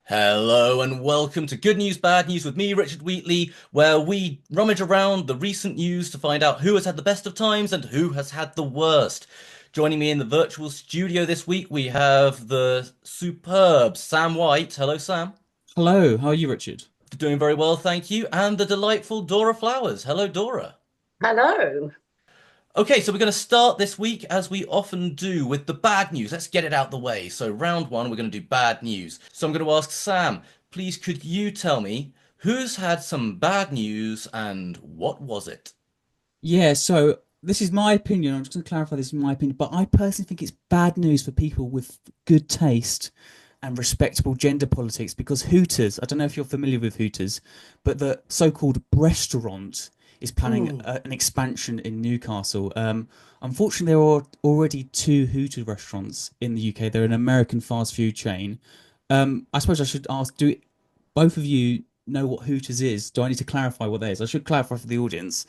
Hello and welcome to Good News, Bad News with me, Richard Wheatley, where we rummage around the recent news to find out who has had the best of times and who has had the worst. Joining me in the virtual studio this week, we have the superb Sam White. Hello, Sam. Hello, how are you, Richard? Doing very well, thank you. And the delightful Dora Flowers. Hello, Dora. Hello. Okay, so we're going to start this week as we often do with the bad news. Let's get it out the way. So, round one, we're going to do bad news. So, I'm going to ask Sam, please could you tell me who's had some bad news and what was it? Yeah, so this is my opinion. I'm just going to clarify this is my opinion, but I personally think it's bad news for people with good taste and respectable gender politics because Hooters, I don't know if you're familiar with Hooters, but the so-called restaurant is planning Ooh. an expansion in Newcastle. Unfortunately, there are already two Hooters restaurants in the UK. They're an American fast food chain. I suppose I should ask, do both of you know what Hooters is? Do I need to clarify what that is? I should clarify for the audience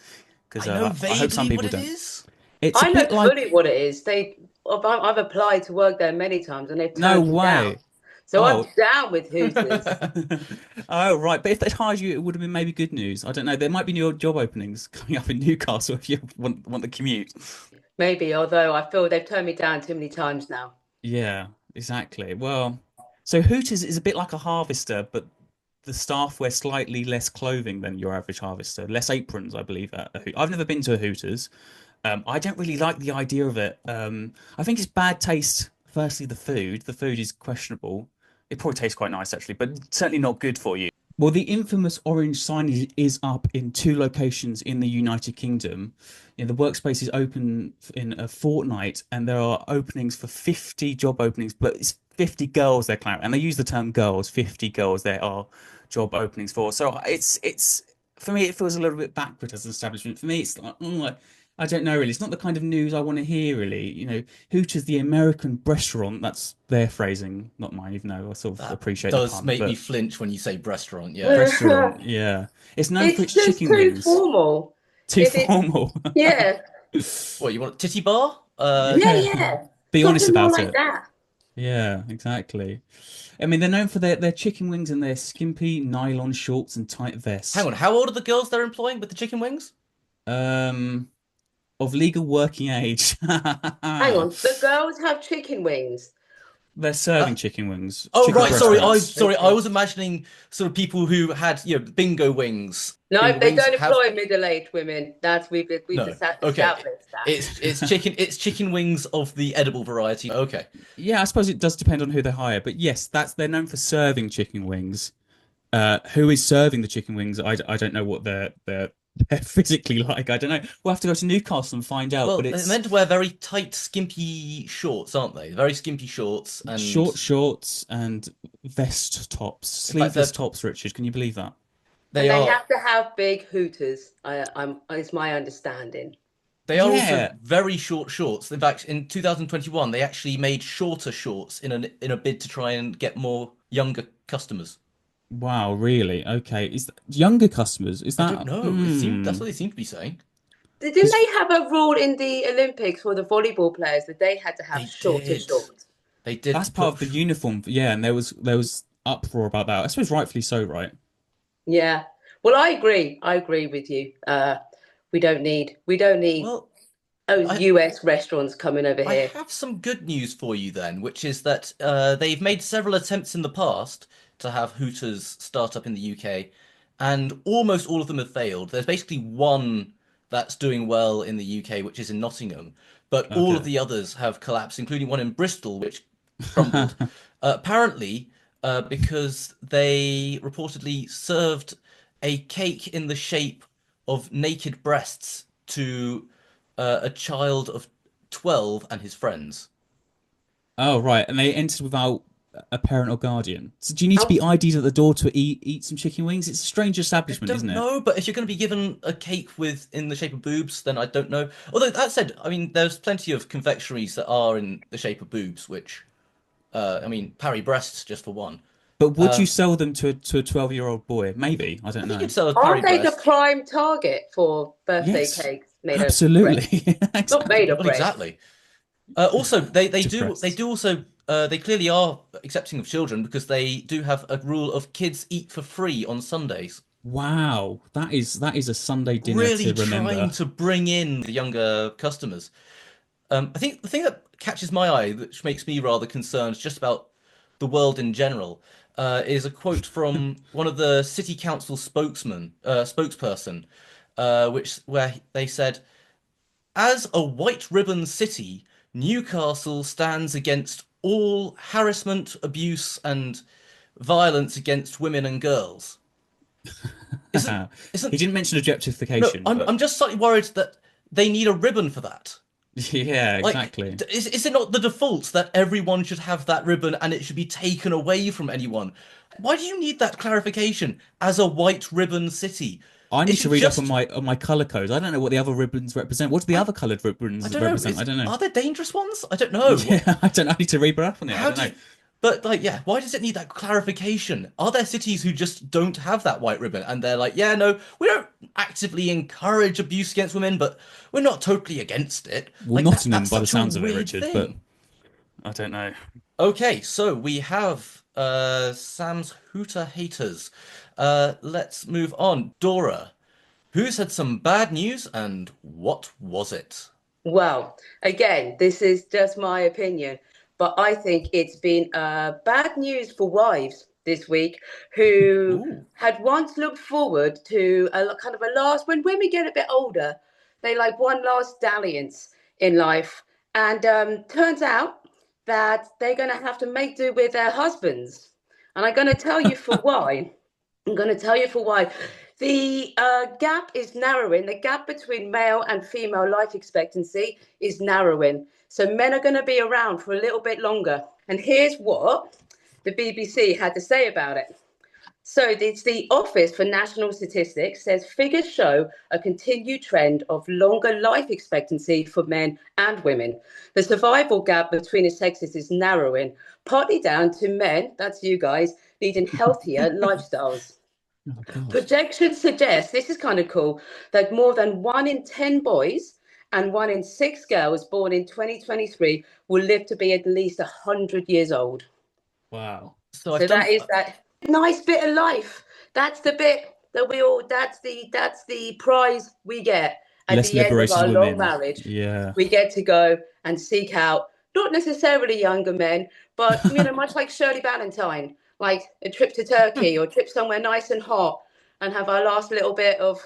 because I know I hope some vaguely what people it don't. is. It's a I know bit like fully what it is. I've applied to work there many times and they've no turned me down. way. So I'm Oh, down with Hooters. oh right. But if they'd hired you, it would have been maybe good news. I don't know. There might be new job openings coming up in Newcastle if you want the commute. Maybe, although I feel they've turned me down too many times now. Yeah, exactly. Well, so Hooters is a bit like a harvester, but the staff wear slightly less clothing than your average harvester, less aprons, I believe. I've never been to a Hooters. I don't really like the idea of it. I think it's bad taste. Firstly, the food. The food is questionable. It probably tastes quite nice actually, but certainly not good for you. Well, the infamous orange signage is up in two locations in the United Kingdom. The workspace is open in a fortnight, and there are openings for 50 job openings, but it's 50 girls they're clamoring, and they use the term girls. 50 girls there are job openings for. So it's for me, it feels a little bit backward as an establishment. For me, it's like, I don't know really. It's not the kind of news I want to hear really. Hooters, the American restaurant, that's their phrasing, not mine, even though I sort of That appreciate the does pun. make me But flinch when you say restaurant, yeah. restaurant, yeah. It's known for It's its just chicken too wings. formal. Too formal. Yeah, What, you want a titty bar? yeah, Yeah. yeah. Be honest Something more about like it. that. Yeah, exactly. I mean, they're known for their chicken wings and their skimpy nylon shorts and tight Hang vests. on, how old are the girls they're employing with the chicken wings? Um, of legal working age. Hang on. The girls have chicken wings. They're Uh, serving chicken wings, Oh chicken right, breast sorry. I wings. sorry. I Okay. was imagining sort of people who had bingo wings. No, Bingo they wings don't have employ middle-aged women. We've no. Okay, established that. it's chicken wings of the edible variety. Okay, Yeah, I suppose it does depend on who they hire, but yes, that's they're known for serving chicken wings. Who is serving the chicken wings? I don't know what they're physically like. I don't know. We'll have to go to Newcastle and find out. well But they're it's meant to wear very tight, skimpy shorts, aren't they? Very skimpy shorts, and short shorts and vest tops, in fact sleeveless tops. Richard, can you believe that? they And they are have to have big hooters. Is my understanding. they are also Yeah. very short shorts. In fact, in 2021, they actually made shorter shorts in a bid to try and get more younger customers. Wow. Really? Okay. Is that, younger customers? Is I don't that? know. That's what they seem to be saying. Didn't Because they have a rule in the Olympics for the volleyball players that they had to have They shorter did. shorts? They did that's part put. of the uniform. Yeah, and there was uproar about that. I suppose rightfully so, right? Yeah. Well, I agree. I agree with you. We don't need Well, I US restaurants coming over I here. have some good news for you then, which is that they've made several attempts in the past to have Hooters start up in the UK, and almost all of them have failed. There's basically one that's doing well in the UK, which is in Nottingham, but all of Okay. the others have collapsed, including one in Bristol, which crumbled. Apparently, because they reportedly served a cake in the shape of naked breasts to a child of 12 and his friends. Oh, right. And they entered without a parent or guardian. So do you need to How be ID'd at the door to eat some chicken wings? It's a strange I establishment, don't isn't it? know, but if you're going to be given a cake with in the shape of boobs, then I don't know. Although that said, I mean, there's plenty of confectionaries that are in the shape of boobs, which, I mean, Parry breasts just for one. But would you Um, sell them to a 12-year-old boy? Maybe. I I don't think you'd know. sell a Parry aren't they the breast. prime target for birthday Yes, cakes made of breast? absolutely. Not made Exactly. of Well, breast. exactly. Also, they Depressed. do also they clearly are accepting of children because they do have a rule of kids eat for free on Sundays. Wow, that is a Sunday dinner Really to trying remember. to bring in the younger customers. I think the thing that catches my eye, which makes me rather concerned just about the world in general, is a quote from one of the city council spokesperson, which where they said, "As a white ribbon city, Newcastle stands against all harassment, abuse, and violence against women and girls." Isn't He isn't didn't mention no? objectification, I'm but just slightly worried that they need a ribbon for that. yeah, Like, exactly. is it not the default that everyone should have that ribbon and it should be taken away from anyone? Why do you need that clarification as a white ribbon city? I It need to should read up on just, my color codes. I don't know what the other ribbons represent. What do the I, other colored I ribbons don't know. represent? I don't know. Are there dangerous ones? I don't know. Yeah, I don't know. I need to read up on it. I How don't do know. you, but like, yeah, why does it need that clarification? Are there cities who just don't have that white ribbon and they're like, yeah, no, we don't actively encourage abuse against women, but we're not totally against it. Well, Like Nottingham, that's by the such a sounds of it, weird Richard, but thing. I don't know. Okay, so we have Sam's Hooter haters. Let's move on. Dora, who's had some bad news and what was it? Well, again, this is just my opinion, but I think it's been bad news for wives this week who Ooh. had once looked forward to kind of a last, when women get a bit older, they like one last dalliance in life. And turns out that they're going to have to make do with their husbands. And I'm going to tell you for why. I'm going to tell you for why. The gap is narrowing. The gap between male and female life expectancy is narrowing. So men are going to be around for a little bit longer. And here's what the BBC had to say about it. So it's the Office for National Statistics says figures show a continued trend of longer life expectancy for men and women. The survival gap between the sexes is narrowing, partly down to men, that's you guys, leading healthier lifestyles. Oh God. Projections suggest, this is kind of cool, that more than 1 in 10 boys and 1 in 6 girls born in 2023 will live to be at least 100 years old. Wow. So I've So done. that is that nice bit of life. That's the bit that we all, that's the prize we get at Less the end of liberated our long women. marriage. Yeah. We get to go and seek out not necessarily younger men, but much like Shirley Valentine, like a trip to Turkey or a trip somewhere nice and hot and have our last little bit of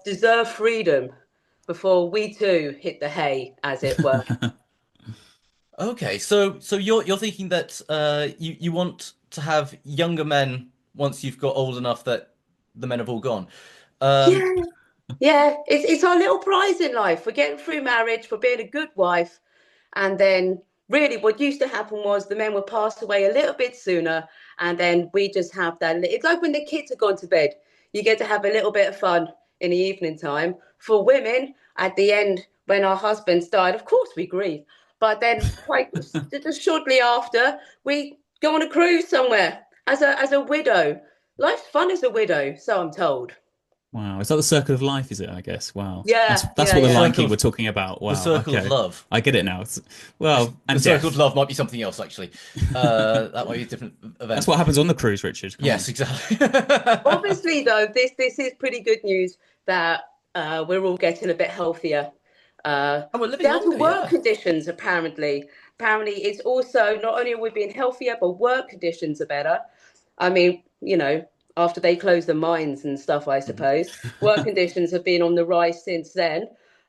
deserved freedom before we too hit the hay, as it were. Okay, so you're thinking that you want to have younger men once you've got old enough that the men have all gone. Um, Yeah, yeah, it's our little prize in life. We're getting through marriage, we're being a good wife, and then really what used to happen was the men would pass away a little bit sooner, and then we just have that. It's like when the kids have gone to bed, you get to have a little bit of fun in the evening time. For women, at the end, when our husbands died, of course we grieve, but then quite just shortly after, we go on a cruise somewhere as a widow. Life's fun as a widow, so I'm told. Wow. Is that the circle of life, is it, I guess? Wow. That's Yeah, that's yeah, what the the yeah. Lion circle King were of talking about. the Wow. circle of Okay. love. I get it now. Well, The and circle of death. love might be something else actually. That might be a different That's event. what happens on the cruise, Richard. Come on. Yes, exactly. Obviously, though, this is pretty good news that we're all getting a bit healthier. Uh, And we're living Down to longer, work yeah. conditions, apparently. Apparently, it's also not only are we being healthier, but work conditions are better. I mean, after they closed the mines and stuff, I suppose, work conditions have been on the rise since then.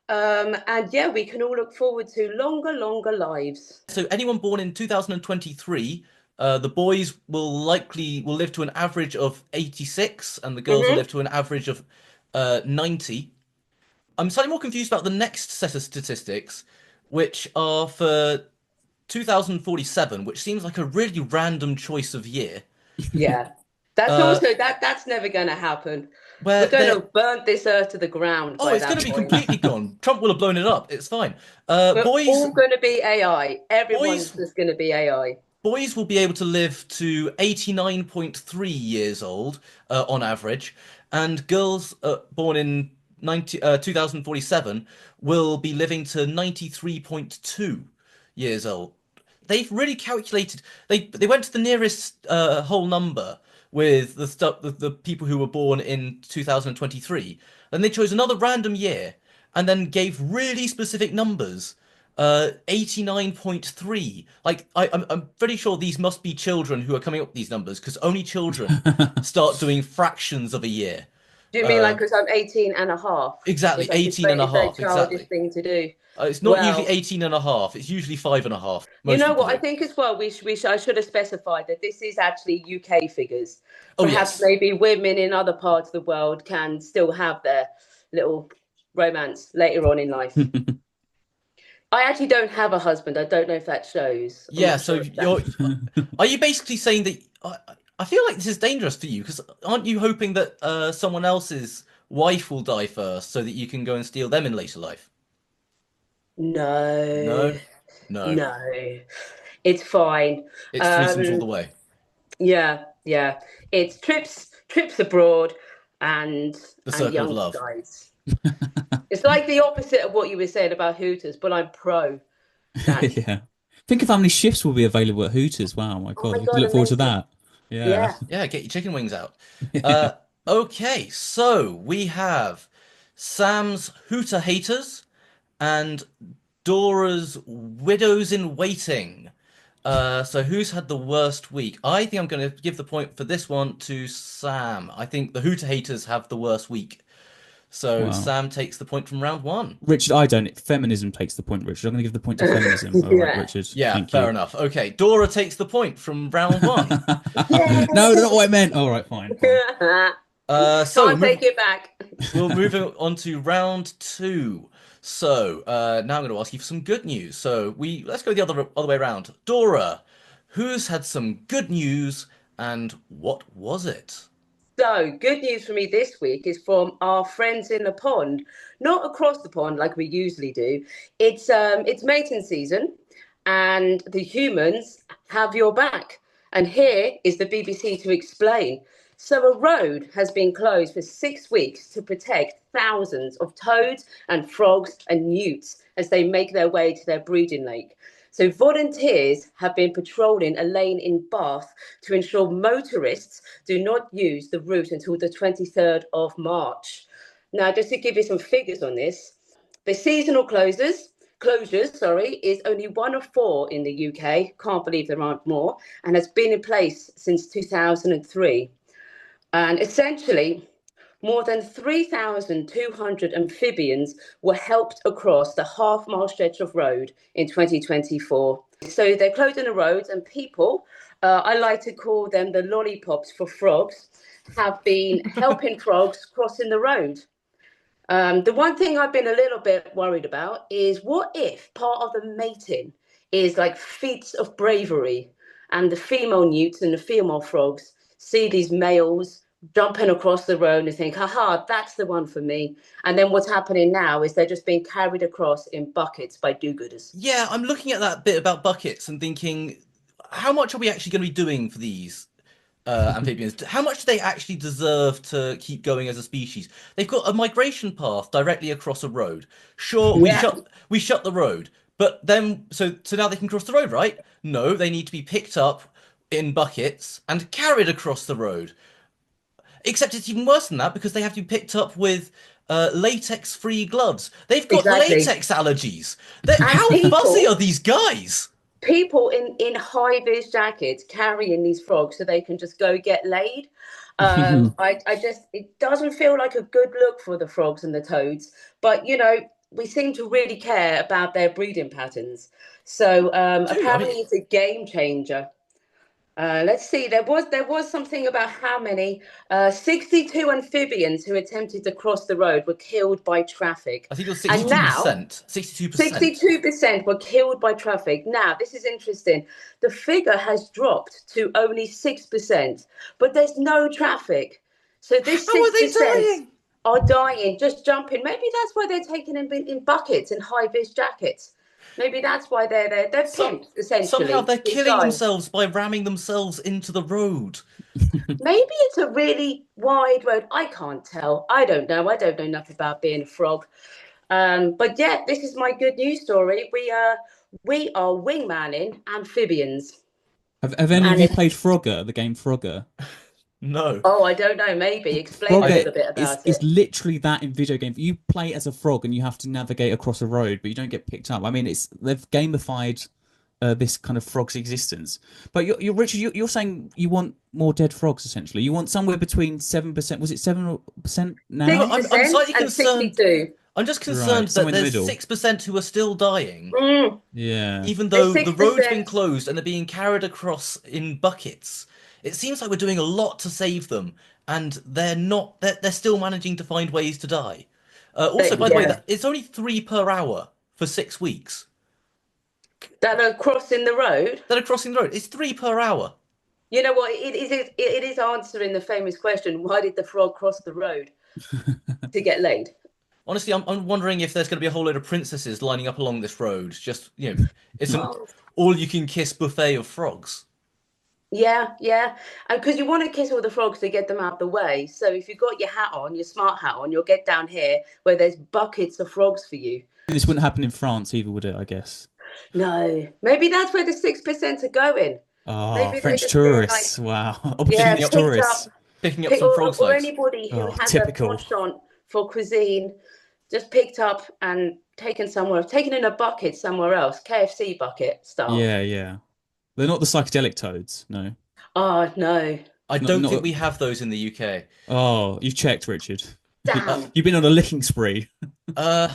And yeah, we can all look forward to longer lives. So anyone born in 2023, the boys will live to an average of 86, and the girls will Hmm. live to an average of 90. I'm slightly more confused about the next set of statistics, which are for 2047, which seems like a really random choice of year. Yeah, that's Uh, also that's never going to happen. We're where going to they're burn this earth to the ground Oh, by it's going that to be point. completely gone. Trump will have blown it up. It's fine. We're Boys, all going to be AI. Everyone's boys, just going to be AI. boys will be able to live to 89.3 years old on average, and girls born in 2047 will be living to 93.2 years old. they've really calculated. They went to the nearest whole number with the stuff the people who were born in 2023. Then they chose another random year and then gave really specific numbers. 89.3. Like I'm pretty sure these must be children who are coming up with these numbers because only children start doing fractions of a year. Do you mean like because I'm 18 and a half? Exactly, 18 and a It's a half, childish exactly. thing to do. It's not usually Well, 18 and a half. It's usually 5.5. you Most know people what? I do. think as well, I should have specified that this is actually UK figures. Oh, Perhaps yes. maybe women in other parts of the world can still have their little romance later on in life. I actually don't have a husband. I don't know if that shows. I'm Yeah, not so sure if that. are you basically saying that I feel like this is dangerous for you because aren't you hoping that someone else's wife will die first so that you can go and steal them in later life? No, No, no. no, it's fine. It's threesomes all Um, the way. yeah, yeah. It's trips abroad, and The and circle of young love. guys. It's like the opposite of what you were saying about Hooters, but I'm pro that. Yeah. Think of how many shifts will be available at Hooters. Wow, my Oh God, my we can God, look forward to amazing. that. Yeah. Yeah. Yeah, get your chicken wings out. Uh, okay, so we have Sam's Hooter haters and Dora's widows in waiting. So who's had the worst week? I think I'm going to give the point for this one to Sam. I think the Hooter haters have the worst week. So Wow. Sam takes the point from round one. Richard, I don't. Feminism takes the point, Richard. I'm going to give the point to feminism. All right, Yeah. Richard. Yeah, Thank fair you. enough. Okay, Dora takes the point from round one. Yeah. No, that's not what I meant. All right, fine, fine. So Can't take it back. we'll move on to round two. So now I'm going to ask you for some good news. So let's go the other way around. Dora, who's had some good news and what was it? So, good news for me this week is from our friends in the pond, not across the pond like we usually do. It's mating season, and the humans have your back. And here is the BBC to explain. So, a road has been closed for 6 weeks to protect thousands of toads and frogs and newts as they make their way to their breeding lake. So, volunteers have been patrolling a lane in Bath to ensure motorists do not use the route until the 23rd of March. Now, just to give you some figures on this, the seasonal closures, is only one of four in the UK. Can't believe there aren't more, and has been in place since 2003. And essentially, more than 3,200 amphibians were helped across the half-mile stretch of road in 2024. So they're closing the roads, and people, I like to call them the lollipops for frogs, have been helping frogs crossing the road. The one thing I've been a little bit worried about is what if part of the mating is like feats of bravery, and the female newts and the female frogs see these males jumping across the road and think, haha, that's the one for me. And then what's happening now is they're just being carried across in buckets by do-gooders. Yeah, I'm looking at that bit about buckets and thinking, how much are we actually going to be doing for these amphibians? How much do they actually deserve to keep going as a species? They've got a migration path directly across a road. Sure, we Yeah, shut the road, but then so now they can cross the road, right? No, they need to be picked up in buckets and carried across the road. Except it's even worse than that because they have to be picked up with latex-free gloves. They've got exactly. latex allergies. And How fussy are these guys? people in high-vis jackets carrying these frogs so they can just go get laid. I just, it doesn't feel like a good look for the frogs and the toads, but we seem to really care about their breeding patterns. So We do. I mean, apparently it's a game changer. Let's see. There was something about how many 62 amphibians who attempted to cross the road were killed by traffic, I think it was and now 62%. 62%. 62% were killed by traffic. Now, this is interesting. The figure has dropped to only 6%, but there's no traffic. So this How are they 6% dying? are dying, just jumping. Maybe that's why they're taken in buckets and high-vis jackets. Maybe that's why they're Some pimps, Somehow essentially, they're these killing guys. themselves by ramming themselves into the road. Maybe it's a really wide road. I can't tell. I don't know. I don't know enough about being a frog. But yeah, this is my good news story. We are wingmanning amphibians. Have any of And you it's, played Frogger, the game Frogger? No. oh, I don't know, maybe. Explain a Frogger little bit is about is it. literally that in video games. You play as a frog and you have to navigate across a road, but you don't get picked up. I mean, they've gamified this kind of frog's existence. But you're Richard. You're saying you want more dead frogs essentially. You want somewhere between 7%. Was it 7% Well, now? I'm 6% slightly and concerned. 62. I'm just Right, concerned somewhere that in the there's middle. 6% who are still dying, Mm, Yeah. even there's though the road's been 6%. closed and they're being carried across in buckets. It seems like we're doing a lot to save them, and they're not. They're still managing to find ways to die. Also, by the way, Yeah, that it's only 3 per hour for 6 weeks that are crossing the road. that are crossing the road. It's 3 per hour. You know what? It is answering the famous question: why did the frog cross the road to get laid? Honestly, I'm wondering if there's going to be a whole load of princesses lining up along this road. Just, it's an Oh, all-you-can-kiss buffet of frogs. yeah, yeah. And because you want to kiss all the frogs to get them out of the way. So if you've got your hat on, your smart hat on, you'll get down here where there's buckets of frogs for you. This wouldn't happen in France either, would it? I guess. No, maybe that's where the 6% are going. Oh, Maybe they're French just being like, tourists. Wow. yeah, Opportunist picked up, tourists. Picking up some frog or slugs. anybody who Oh, has a typical. penchant for cuisine, just picked up and taken somewhere, taken in a bucket somewhere else, KFC bucket style. Yeah, yeah. They're not the psychedelic toads, no. Oh no, I Not, don't think not. we have those in the UK. Oh, you've checked, Richard. damn. You've been on a licking spree. Uh,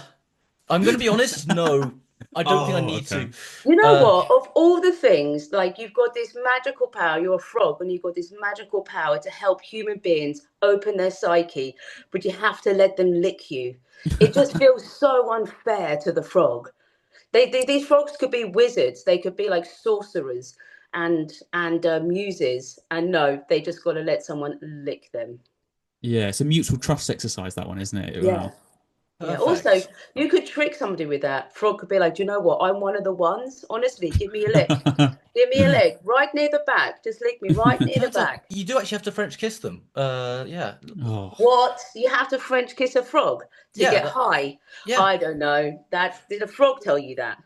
I'm going to be honest. No, I don't think I Oh, need okay. to. You know Uh, what? Of all the things, like you've got this magical power, you're a frog, and you've got this magical power to help human beings open their psyche, but you have to let them lick you. It just feels so unfair to the frog. These frogs could be wizards. They could be like sorcerers and muses. And no, they just got to let someone lick them. Yeah, it's a mutual trust exercise, that one, isn't it? Yeah. Wow. Yeah. Also, Perfect. you could trick somebody with that. Frog could be like, do you know what? I'm one of the ones. Honestly, give me a lick. Give me a lick right near the back. Just lick me right near the Turns out back. you do actually have to French kiss them. Yeah, Oh, What? You have to French kiss a frog to yeah, get high? yeah. I don't know. Did a frog tell you that?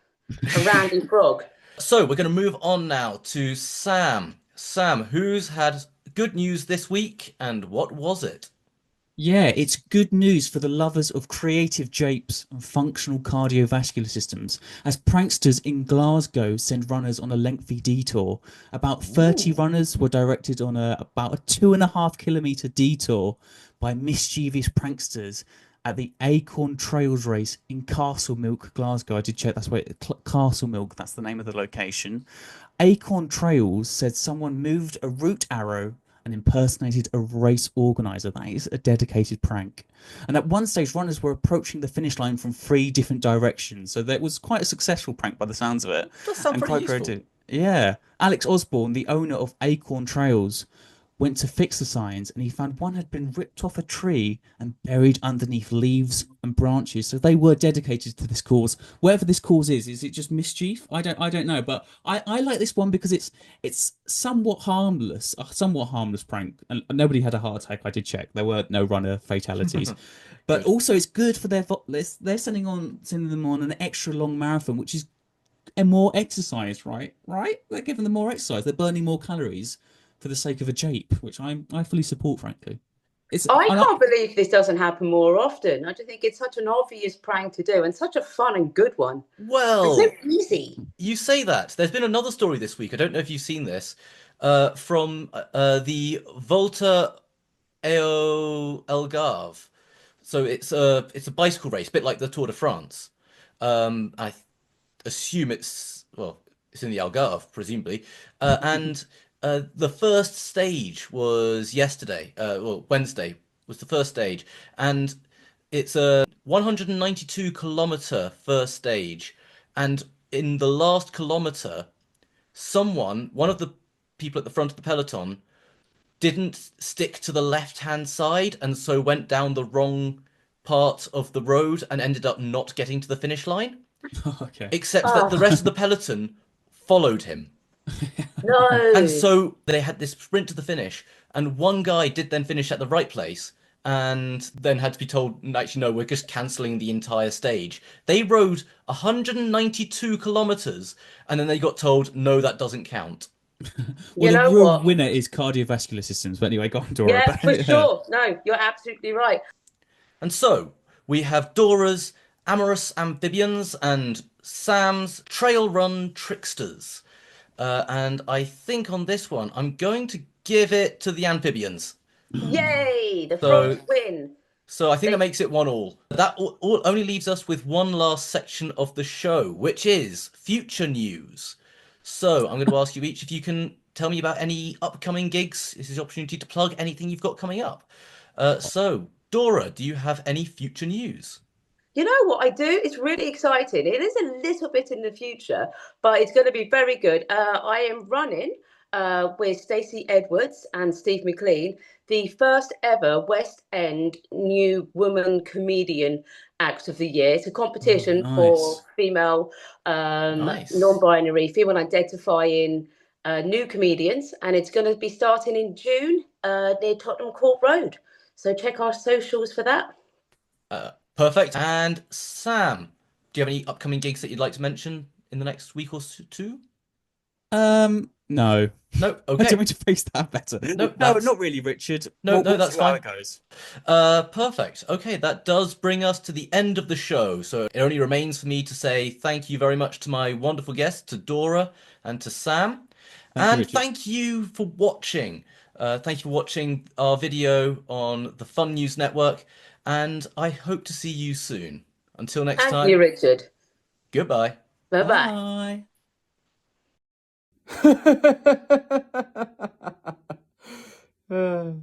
A random frog. So we're going to move on now to Sam. Sam, who's had good news this week, and what was it? yeah, it's good news for the lovers of creative japes and functional cardiovascular systems, as pranksters in Glasgow send runners on a lengthy detour. About 30 runners were directed on about a 2.5 kilometer detour by mischievous pranksters at the Acorn Trails race in Castlemilk, Glasgow. I did check, that's where Castlemilk, that's the name of the location. Acorn Trails said someone moved a route arrow and impersonated a race organizer. That is a dedicated prank. And at one stage, runners were approaching the finish line from 3 different directions. So that was quite a successful prank by the sounds of it. Does sound And pretty quite useful. creative. Yeah. Alex Osborne, the owner of Acorn Trails, went to fix the signs and he found one had been ripped off a tree and buried underneath leaves and branches. So they were dedicated to this cause. Whatever this cause is it just mischief? I don't know. But I like this one because it's somewhat harmless, a somewhat harmless prank. And nobody had a heart attack, I did check. There were no runner fatalities. But Good. also it's good for they're sending them on an extra long marathon, which is and more exercise, right? Right? They're giving them more exercise. They're burning more calories for the sake of a jape, which I fully support, frankly. It's I I can't believe this doesn't happen more often. I just think it's such an obvious prank to do and such a fun and good one. And so Well, easy. you say that. There's been another story this week. I don't know if you've seen this, from the Volta ao Algarve. So it's a bicycle race, a bit like the Tour de France. I assume it's in the Algarve, presumably. And the first stage was yesterday. Wednesday was the first stage, and it's a 192-kilometer first stage. And in the last kilometer, one of the people at the front of the peloton, didn't stick to the left-hand side, and so went down the wrong part of the road and ended up not getting to the finish line, okay. except that the Oh, rest of the peloton followed him. And no. so they had this sprint to the finish, and one guy did then finish at the right place, and then had to be told, actually, no, we're just cancelling the entire stage. They rode 192 kilometers, and then they got told, no, that doesn't count. Well, You the know real what? winner is cardiovascular systems. But anyway, go on, Dora. Yeah, for sure. No, you're absolutely right. And so we have Dora's amorous amphibians and Sam's trail run tricksters. And I think on this one, I'm going to give it to the amphibians. Yay, the frogs So win. So I think that They, makes it 1-1. That only leaves us with one last section of the show, which is future news. So I'm going to ask you each if you can tell me about any upcoming gigs. This is the opportunity to plug anything you've got coming up. So Dora, do you have any future news? You know what I do? It's really exciting. It is a little bit in the future, but it's going to be very good. I am running with Stacey Edwards and Steve McLean the first ever West End New Woman Comedian Act of the Year. It's a Oh, competition for nice. female, Nice. non-binary, female identifying new comedians, and it's going to be starting in June near Tottenham Court Road. So check our socials for that. Perfect. And Sam, do you have any upcoming gigs that you'd like to mention in the next week or two? No. No. I don't Okay. mean to face that better. No, No, that's not really, Richard. no, no, We'll that's see how fine. it goes. Perfect. Okay, that does bring us to the end of the show. So it only remains for me to say thank you very much to my wonderful guests, to Dora and to Sam. Thank you, And Richard. thank you for watching. Thank you for watching our video on the Fun News Network. And I hope to see you soon. Until next Thank you, time, Richard. goodbye. Bye bye. Bye.